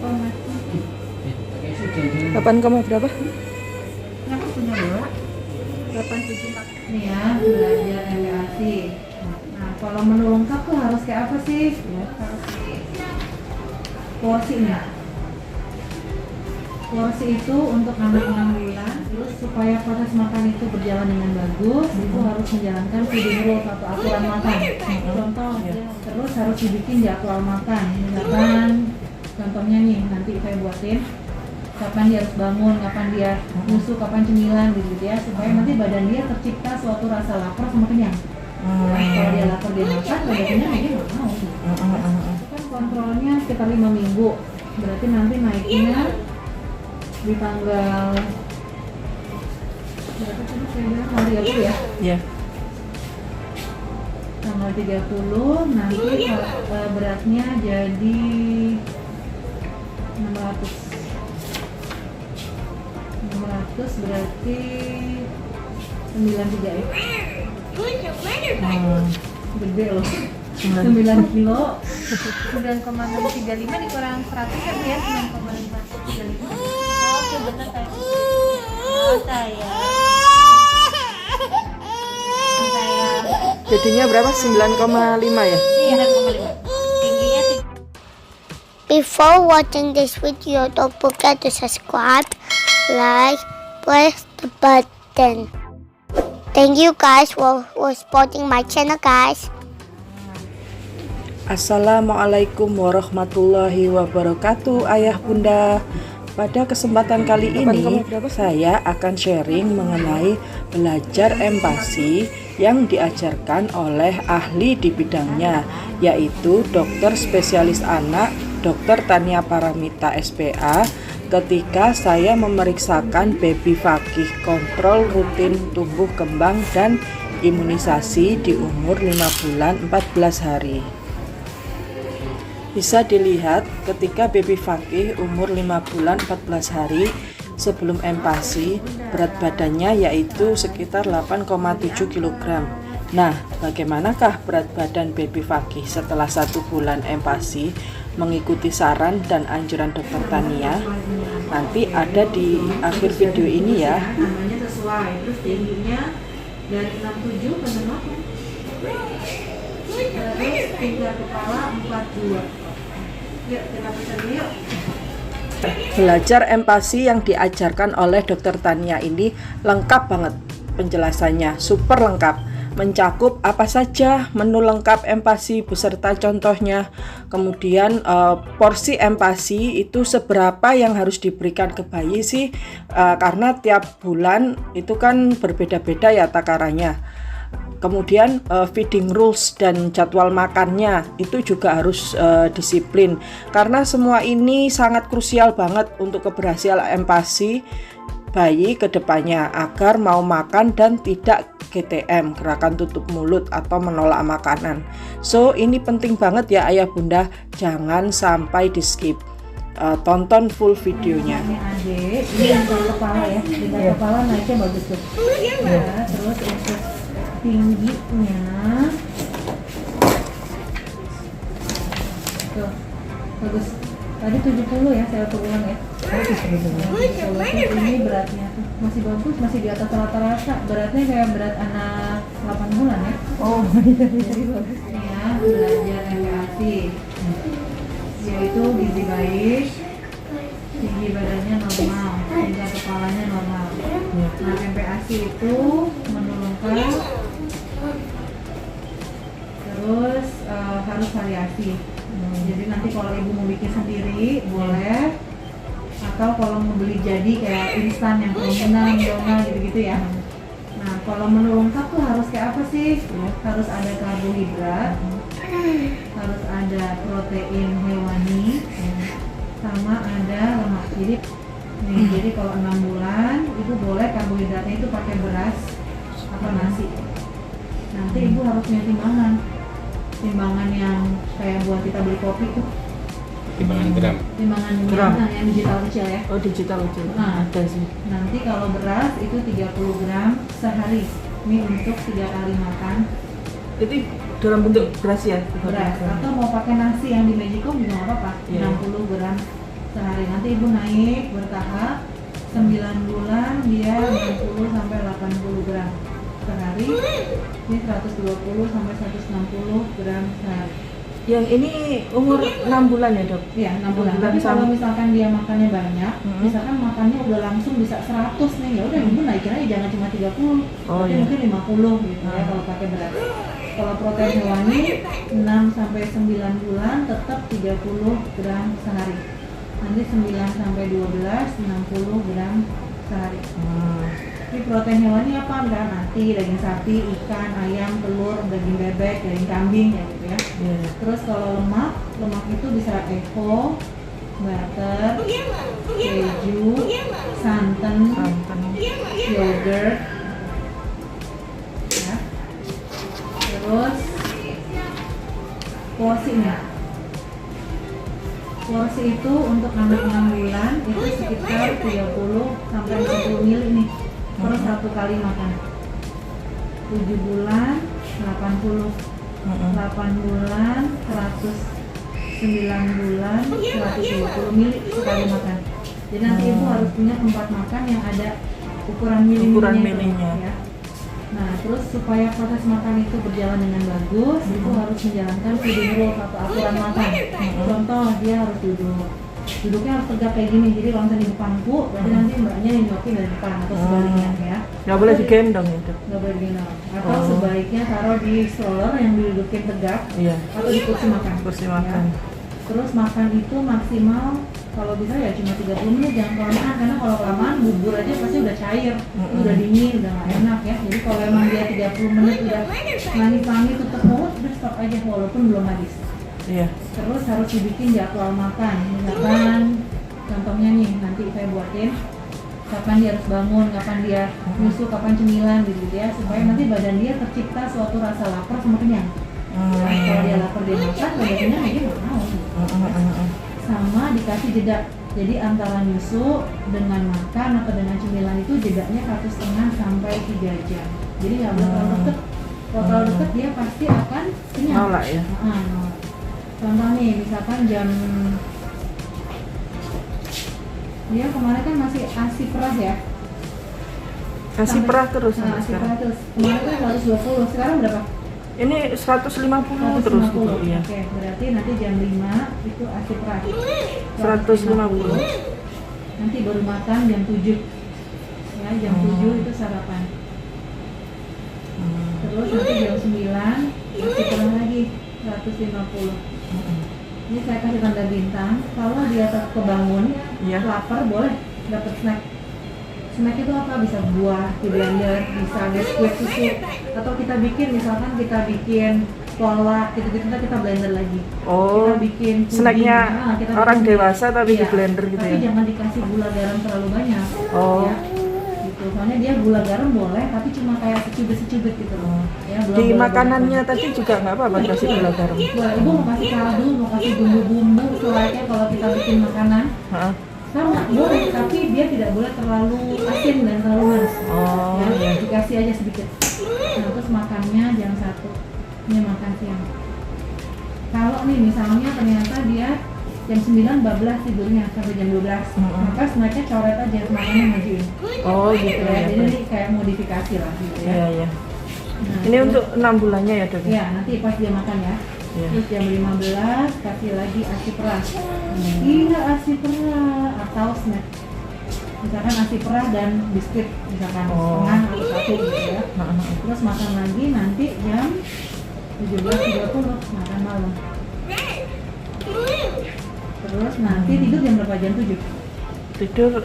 koma. 8, berapa? Kenapa punya bola? 874. Nih ya, belajar MPAC. Nah, kalau menu lengkap tuh harus kayak apa sih? Ya, harus porsinya. Porsi itu untuk anak 6 bulan, terus supaya proses makan itu berjalan dengan bagus, itu harus menjalankan feeding rules atau aturan makan. Contoh, terus harus dibikin jadwal makan. Misalkan, contohnya nih, nanti saya buatin kapan dia harus bangun, kapan dia nyusu, kapan cemilan gitu ya, supaya nanti badan dia tercipta suatu rasa lapar sama kenyang. Kalau dia lapar dia makan, kalau dia kenyang dia nggak mau. Itu kan kontrolnya sekitar 5 minggu, berarti nanti naiknya di tanggal berapa tadi saya bilang, tanggal 30 ya? Iya. Tanggal 30 nanti beratnya jadi 600 berarti 93 ya? Gede loh, 9 kilo 9,635 dikurang 100 kan ya, 9,535. Oh, itu bener kan? Oh, sayang. Jadinya berapa? 9,5 ya? Iya, 9,5. Tingginya sih. Before watching this video, don't forget to subscribe, like, press the button. Thank you guys for supporting my channel, guys. Assalamualaikum warahmatullahi wabarakatuh, Ayah Bunda. Pada kesempatan kali ini saya akan sharing mengenai belajar empati yang diajarkan oleh ahli di bidangnya, yaitu dokter spesialis anak Dr. Tania Paramita SPA, ketika saya memeriksakan baby Fakih kontrol rutin tumbuh kembang dan imunisasi di umur 5 bulan 14 hari. Bisa dilihat ketika baby Fakih umur 5 bulan 14 hari sebelum empati, berat badannya yaitu sekitar 8,7 kg. Nah, bagaimanakah berat badan baby Fakih setelah 1 bulan empati mengikuti saran dan anjuran Dr. Tania? Nanti ada di akhir video ini ya. namanya sesuai, terus tingginya dari 67 ke 68, terus tinggal kepala 42. Yuk kita pesan dulu yuk. Belajar empati yang diajarkan oleh Dr. Tania ini lengkap banget penjelasannya, super lengkap. Mencakup apa saja menu lengkap empati beserta contohnya. Kemudian porsi empati itu seberapa yang harus diberikan ke bayi sih, karena tiap bulan itu kan berbeda-beda ya takarannya. Kemudian feeding rules dan jadwal makannya itu juga harus disiplin, karena semua ini sangat krusial banget untuk keberhasilan empati bayi ke depannya agar mau makan dan tidak GTM, gerakan tutup mulut atau menolak makanan. So ini penting banget ya Ayah Bunda, jangan sampai di skip. Tonton full videonya. Ini adik, ini tinggal kepala ya, tinggal kepala naiknya bagus tuh. Ya, terus untuk tingginya tuh bagus, tadi 70 ya, saya ulang ya. Ini beratnya tuh masih bagus, masih di atas rata-rata, beratnya kayak berat anak 8 bulan ya. Oh iya, jadi bagus ya. Belajar MPAC yaitu gizi baik, tinggi badannya normal, tinggal kepalanya normal. Nah, MPAC itu menu lengkap, terus harus variasi. Jadi nanti kalau ibu mau bikin sendiri boleh, atau kalau mau beli jadi kayak instan yang permen, donat gitu-gitu ya. Nah, kalau menu lengkap tuh harus kayak apa sih? Harus ada karbohidrat, harus ada protein hewani, sama ada lemak. Jadi kalau 6 bulan itu boleh karbohidratnya itu pakai beras atau nasi. Nanti ibu harus punya timbangan yang kayak buat kita beli kopi tuh. Timbangan gram. Timbangan Gram. yang digital kecil ya. Oh, digital kecil. Nah, Ada sih. nanti kalau beras itu 30 gram sehari. Ini untuk 3 kali makan. Jadi dalam bentuk beras ya? Beras atau mau pakai nasi yang di Magicom juga nggak apa-apa. Iya. 60 gram sehari. Nanti ibu naik bertahap 9 bulan dia 60 sampai 80 gram sehari. Ini 120 sampai 160 gram sehari. Yang ini umur 6 bulan ya dok? Iya, 6 bulan. bulan Tapi kalau sama- misalkan dia makannya banyak, misalkan makannya udah langsung bisa 100 nih, ya udah ibu naikin aja, jangan cuma 30, Oh, tapi iya. mungkin 50 gitu ya kalau pakai berat. Kalau protein hewani 6 sampai 9 bulan tetap 30 gram sehari. Nanti 9 sampai 12 60 gram sehari. Ini protein hewani apa? Misalkan nasi, daging sapi, ikan, ayam, telur, daging bebek, daging kambing ya gitu ya. Iya. Terus kalau lemak itu bisa evo, butter, keju, santan, Santan. yogurt, ya. Terus porsinya. Porsi itu untuk anak 6 bulan itu sekitar 30 sampai 60 ml nih per satu kali makan. 7 bulan 80, 8 bulan 100, 9 bulan 120 ml sekali makan. Jadi nanti ibu harus punya tempat makan yang ada ukuran Ukuran milinya itu, milinya. ya. Nah, terus supaya proses makan itu berjalan dengan bagus, itu harus menjalankan feeding rules atau aturan makan. Contoh, dia harus duduk. Duduknya harus tegak kayak gini, jadi kalau misalnya di pangku, berarti nanti mbaknya nyokin dari depan atau sebaliknya ya. Nggak boleh digendong ya dok? Nggak boleh digendong. Atau sebaiknya taruh di stroller yang didudukin tegak, Iya. atau di kursi makan. Kursi Ya. makan. Terus makan itu maksimal kalau bisa ya cuma 30 menit, jangan kelamaan, karena kalau kelamaan bubur aja pasti udah cair, udah dingin, udah nggak enak ya. Jadi kalau emang dia 30 menit udah nangis-nangis tetap mau, udah stop aja walaupun belum habis. Iya. Terus harus dibikin jadwal makan, misalkan contohnya nih nanti saya buatin kapan dia harus bangun, kapan dia nyusu, kapan cemilan gitu ya, supaya nanti badan dia tercipta suatu rasa lapar sama kenyang. Nah, kalau dia lapar dia makan, kalau dia kenyang dia nggak mau. Sama dikasih jeda, jadi antara nyusu dengan makan atau dengan cemilan itu jedanya 1,5 sampai 3 jam. Jadi nggak boleh terlalu deket. Kalau terlalu deket dia pasti akan kenyang. Nolak ya? Nolak. Contoh nih, misalkan jam dia kemarin kan masih ASI perah ya. Kasih perah terus Nah, sampai ASI sekarang. perah terus. Kemarin kan 120, sekarang berapa? Ini 150 terus gitu ya. Oke, berarti nanti jam 5 itu ASI perah. 150. Nanti baru makan jam 7. Ya, jam 7 itu sarapan. Terus nanti jam 9 ASI perah lagi 150. Ini saya kasih tanda bintang. Kalau dia tetap kebangun, Iya. lapar boleh dapat snack. Snack itu apa? Bisa buah di blender, bisa biskuit susu, atau kita bikin misalkan kita bikin kolak gitu-gitu kita blender lagi. Oh, Kita bikin puding. snacknya kita orang bikin dewasa tapi di iya, blender gitu tapi ya? jangan dikasih gula garam terlalu banyak. Oh. Ya. Gitu. Soalnya dia gula garam boleh, tapi cuma kayak secubit-secubit gitu loh. Ya, belum Di boleh makanannya banyak. tadi juga nggak apa-apa kasih gula garam. Boleh, ibu mau kasih kaldu, mau kasih bumbu-bumbu, selayaknya kalau kita bikin makanan Heeh. sama boleh, tapi dia tidak boleh terlalu asin dan terlalu manis. Oh, Ya, iya. dikasih aja sedikit. Nah, terus makannya jam 1, ini makan siang. Kalau nih misalnya ternyata dia jam 9 bablas tidurnya sampai jam 12, maka snacknya coret aja, makannya majuin. Oh gitu Ya, ya. jadi ini kayak modifikasi lah gitu ya. Iya, iya. Nah, Ini terus- untuk 6 bulannya ya dok? ya, nanti pas dia makan ya. Iya. Terus jam 15 kasih lagi ASI perah. Iya, ASI perah atau snack. Misalkan ASI perah dan biskuit, misalkan setengah atau 1 gitu ya. Terus makan lagi nanti jam 17.30 makan malam. Terus nanti tidur jam berapa? Jam 7? Tidur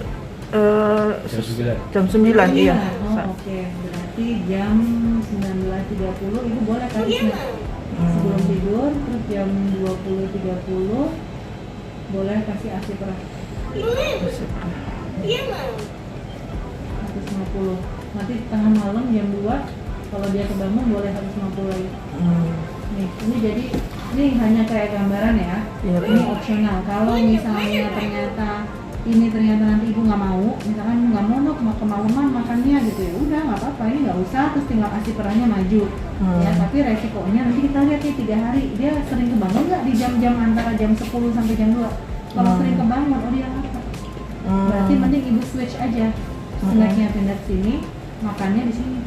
Jam 9. jam 9 iya. Oh, oke. Berarti jam 19.30 ibu boleh kasih snack sebelum tidur. Terus jam 20.30 boleh kasih ASI perah 150. Nanti tengah malam jam 2 kalau dia kebangun boleh 150 lagi. Nih, ini jadi ini hanya kayak gambaran ya. Iya. Ini opsional. Kalau misalnya ternyata nanti ibu nggak mau, misalkan nggak mau kemalaman makannya gitu ya, udah nggak apa-apa, ini nggak usah, terus tinggal ASI perahnya maju. Ya, tapi resikonya nanti kita lihat nih 3 hari dia sering kebangun nggak di jam-jam antara jam 10 sampai jam 2. Kalau sering kebangun, oh dia lapar. Berarti mending ibu switch aja. Snacknya pindah ke sini, makannya di sini.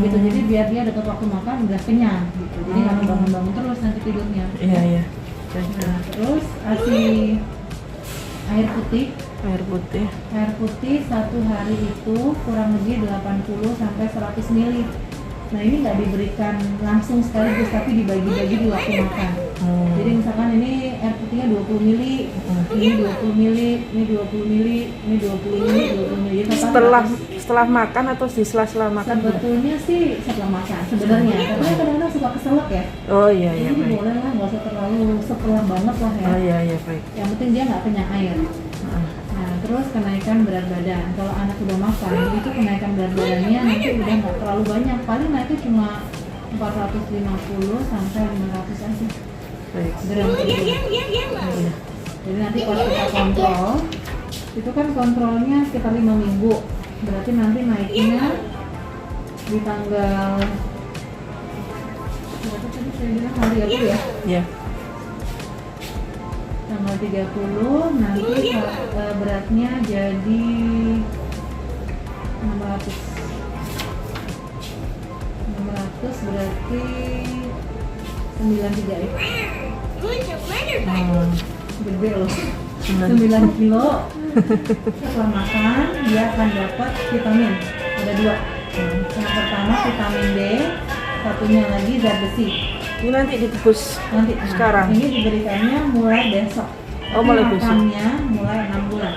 Gitu. Jadi biar dia dekat waktu makan udah kenyang gitu. Jadi nggak bangun-bangun terus nanti tidurnya. Iya, iya. Nah, terus kasih air putih. Air putih 1 hari itu kurang lebih 80 sampai 100 ml. Nah ini nggak diberikan langsung sekaligus tapi dibagi-bagi di waktu makan. Jadi misalkan ini air putihnya 20 ml, ini 20 ml, ini 20 ml, ini 20 ml, 20 ml. Setelah makan atau di sela-sela makan? Sebetulnya sih setelah makan sebenarnya, tapi kadang-kadang suka keselak ya. Oh iya, iya, Jadi baik. boleh lah, nggak usah terlalu setelah banget lah ya. Oh iya, iya, baik. Yang penting dia nggak kenyang air. Nah, terus kenaikan berat badan. Kalau anak udah makan, itu kenaikan berat badannya nanti udah nggak terlalu banyak. Paling naiknya cuma 450 sampai 500 aja Baik. gram per kilo. Jadi nanti kalau kita kontrol, itu kan kontrolnya sekitar 5 minggu. Berarti nanti naiknya di tanggal berapa tadi saya bilang hari apa ya? Iya. Tanggal 30 nanti beratnya jadi 600 berarti 93 ya. Gede loh. 9 kilo. Setelah makan dia akan dapat vitamin. Ada 2. Yang pertama vitamin D, satunya lagi zat besi. Ini nanti ditebus Nanti sekarang. Ini diberikannya mulai besok. Oh, mulai besok. Makannya mulai 6 bulan.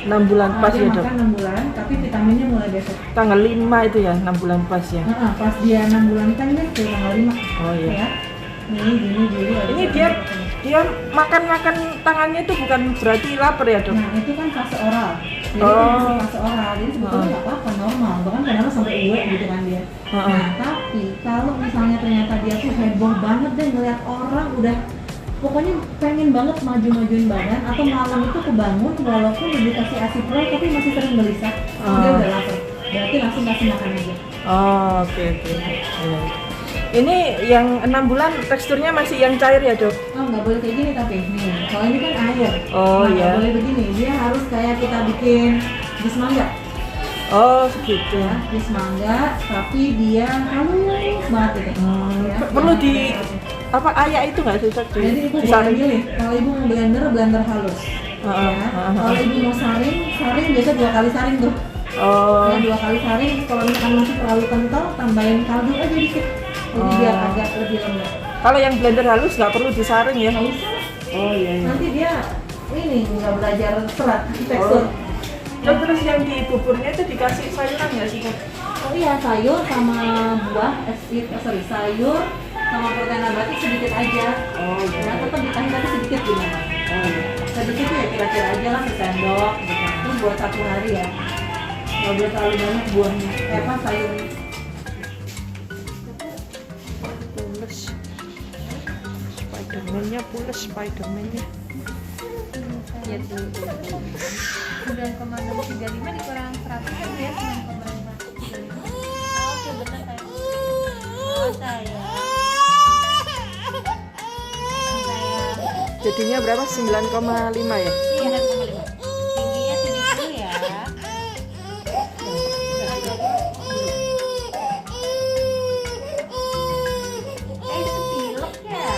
6 bulan pas Dia ya, Dok. makan 6 bulan, tapi vitaminnya mulai besok. Tanggal 5 itu ya, 6 bulan pas ya. Pas dia 6 bulan kan dia ke tanggal 5. Oh iya. Ya. Nih, gini, Juli. Ini dia makan tangannya itu bukan berarti lapar ya, Dok? Nah, itu kan fase oral. Jadi Oh. masih fase oral. Jadi sebetulnya nggak apa-apa, normal. Bahkan kadang-kadang sampai uwe gitu kan dia. Nah, tapi kalau misalnya ternyata dia tuh heboh banget deh ngeliat orang udah pokoknya pengen banget maju-majuin badan atau malam itu kebangun walaupun udah dikasih ASI Pro tapi masih sering gelisah, dia udah lapar. Berarti langsung kasih makan aja. Oh, oke. Iya. Ini yang 6 bulan teksturnya masih yang cair ya, Dok? Oh, nggak boleh kayak gini tapi nih, kalau ini kan air. Oh, nah, iya. nggak boleh begini, dia harus kayak kita bikin jus mangga. Oh, segitu. Ya, jus mangga, tapi dia halus banget gitu. Ya, Perlu jangan di kayak- apa ayak itu nggak sih, Dok? Jadi ibu boleh Disaring? milih. Kalau ibu mau blender halus. Ya. Kalau ibu mau saring biasa 2 kali saring tuh. Oh, Ya, 2 kali saring. Kalau misalkan masih terlalu kental, tambahin kaldu aja dikit. Jadi biar agak lebih lembut. kalau yang blender halus nggak perlu disaring ya? Nggak usah. Oh iya. Nanti dia ini nggak belajar serat tekstur. Dok, terus yang di buburnya itu dikasih sayuran nggak sih, Dok? Oh iya, sayur sama buah, sayur sama protein nabati sedikit aja. Oh iya. Ya, tetap dikasih tapi sedikit gimana? Sedikit ya kira-kira aja lah sendok gitu. Itu buat 1 hari ya. Nggak boleh terlalu banyak buahnya. Sayurnya. Pules Spiderman-nya. Ya tuh. 9,635 dikurang 100 kan ya 9,5. Oke, benar saya. Oh, saya. Jadinya berapa? 9,5 ya? Iya, 9,5. Tingginya 70 ya. Itu pilek ya.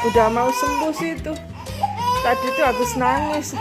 Udah mau sembuh sih itu. Tadi tuh habis nangis.